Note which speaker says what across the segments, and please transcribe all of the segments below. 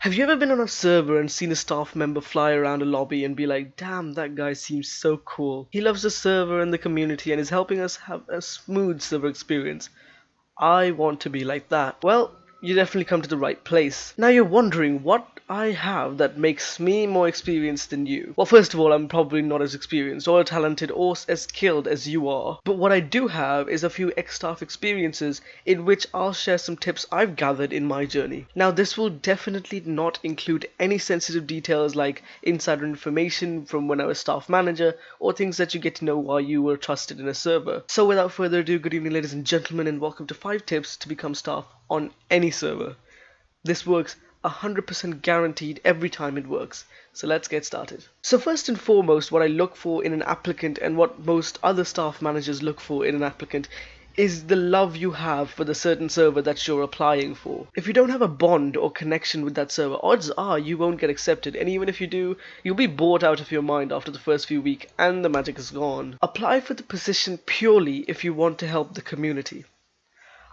Speaker 1: Have you ever been on a server and seen a staff member fly around a lobby and be like, damn, that guy seems so cool. He loves the server and the community and is helping us have a smooth server experience. I want to be like that. Well, you definitely come to the right place. Now you're wondering what I have that makes me more experienced than you. Well, first of all, I'm probably not as experienced or talented or as skilled as you are. But what I do have is a few ex-staff experiences in which I'll share some tips I've gathered in my journey. Now, this will definitely not include any sensitive details like insider information from when I was staff manager or things that you get to know while you were trusted in a server. So without further ado, good evening ladies and gentlemen, and welcome to 5 tips to become staff on any server. This works 100% guaranteed every time it works. So let's get started. So first and foremost, what I look for in an applicant and what most other staff managers look for in an applicant is the love you have for the certain server that you're applying for. If you don't have a bond or connection with that server, odds are you won't get accepted, and even if you do, you'll be bored out of your mind after the first few weeks and the magic is gone. Apply for the position purely if you want to help the community.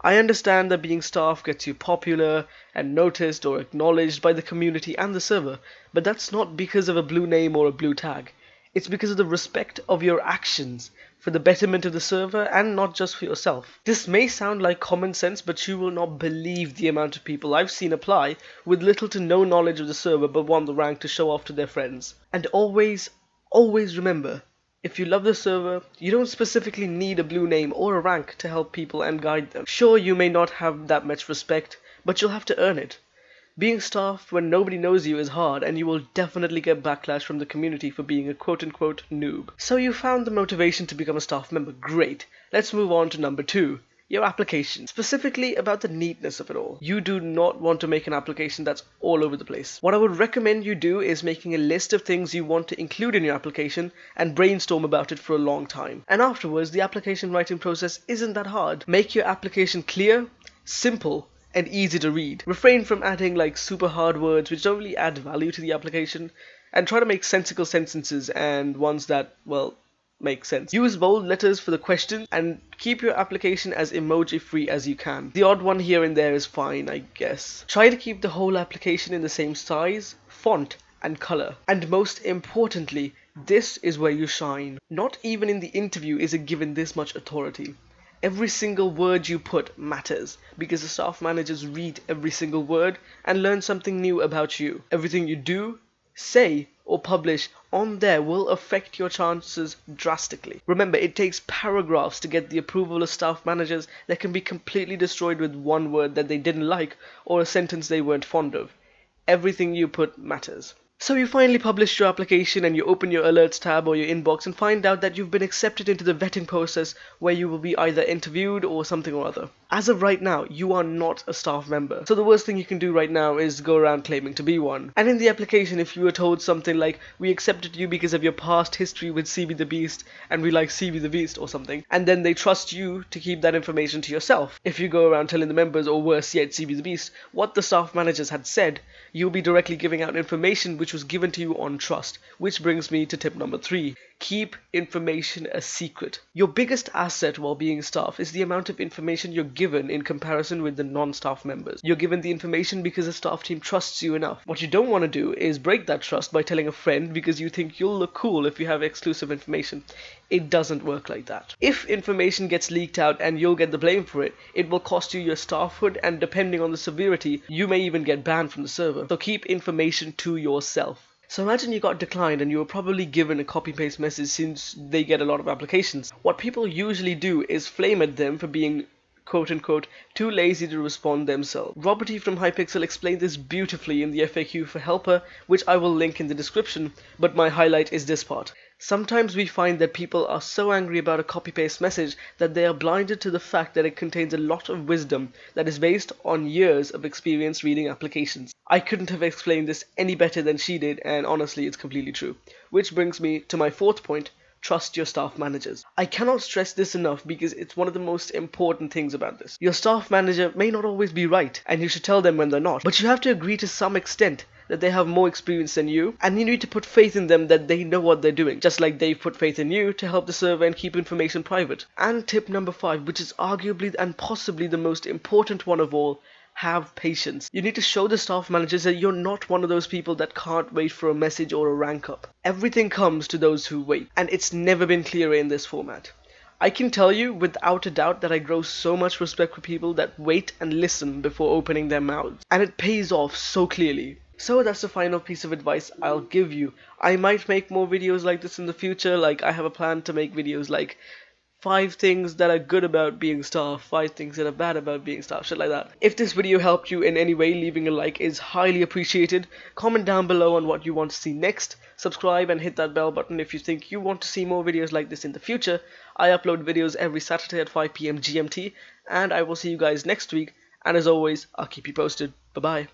Speaker 1: I understand that being staff gets you popular and noticed or acknowledged by the community and the server, but that's not because of a blue name or a blue tag. It's because of the respect of your actions for the betterment of the server and not just for yourself. This may sound like common sense, but you will not believe the amount of people I've seen apply with little to no knowledge of the server but want the rank to show off to their friends. And always remember, if you love the server, you don't specifically need a blue name or a rank to help people and guide them. Sure, you may not have that much respect, but you'll have to earn it. Being staff when nobody knows you is hard, and you will definitely get backlash from the community for being a quote-unquote noob. So you found the motivation to become a staff member. Great. Let's move on to number 2. Your application, specifically about the neatness of it all. You do not want to make an application that's all over the place. What I would recommend you do is making a list of things you want to include in your application and brainstorm about it for a long time. And afterwards, the application writing process isn't that hard. Make your application clear, simple, and easy to read. Refrain from adding like super hard words which don't really add value to the application, and try to make sensible sentences and ones that, well, make sense. Use bold letters for the questions and keep your application as emoji free as you can. The odd one here and there is fine, I guess. Try to keep the whole application in the same size, font, and color. And most importantly, this is where you shine. Not even in the interview is it given this much authority. Every single word you put matters because the staff managers read every single word and learn something new about you. Everything you do, say, or publish on there will affect your chances drastically. Remember, it takes paragraphs to get the approval of staff managers that can be completely destroyed with one word that they didn't like or a sentence they weren't fond of. Everything you put matters. So you finally publish your application and you open your alerts tab or your inbox and find out that you've been accepted into the vetting process where you will be either interviewed or something or other. As of right now, you are not a staff member. So the worst thing you can do right now is go around claiming to be one. And in the application, if you were told something like, we accepted you because of your past history with CB the Beast and we like CB the Beast or something, and then they trust you to keep that information to yourself. If you go around telling the members, or worse yet, CB the Beast, what the staff managers had said, you'll be directly giving out information which was given to you on trust. Which brings me to tip number 3. Keep information a secret. Your biggest asset while being staff is the amount of information you're given in comparison with the non-staff members. You're given the information because the staff team trusts you enough. What you don't want to do is break that trust by telling a friend because you think you'll look cool if you have exclusive information. It doesn't work like that. If information gets leaked out and you'll get the blame for it, it will cost you your staffhood, and depending on the severity, you may even get banned from the server. So keep information to yourself. So imagine you got declined and you were probably given a copy-paste message since they get a lot of applications. What people usually do is flame at them for being quote-unquote too lazy to respond themselves. Robert E. from Hypixel explained this beautifully in the FAQ for Helper, which I will link in the description, but my highlight is this part. Sometimes we find that people are so angry about a copy-paste message that they are blinded to the fact that it contains a lot of wisdom that is based on years of experience reading applications. I couldn't have explained this any better than she did, and honestly it's completely true. Which brings me to my 4th point. Trust your staff managers. I cannot stress this enough because it's one of the most important things about this. Your staff manager may not always be right, and you should tell them when they're not, but you have to agree to some extent that they have more experience than you, and you need to put faith in them that they know what they're doing, just like they've put faith in you to help the server and keep information private. And tip number 5, which is arguably and possibly the most important one of all, Have patience. You need to show the staff managers that you're not one of those people that can't wait for a message or a rank up. Everything comes to those who wait, and it's never been clearer in this format. I can tell you without a doubt that I grow so much respect for people that wait and listen before opening their mouths, and it pays off so clearly. So that's the final piece of advice I'll give you. I might make more videos like this in the future, like I have a plan to make videos like 5 things that are good about being staff, 5 things that are bad about being staff, shit like that. If this video helped you in any way, leaving a like is highly appreciated. Comment down below on what you want to see next. Subscribe and hit that bell button if you think you want to see more videos like this in the future. I upload videos every Saturday at 5 PM GMT, and I will see you guys next week. And as always, I'll keep you posted. Bye bye.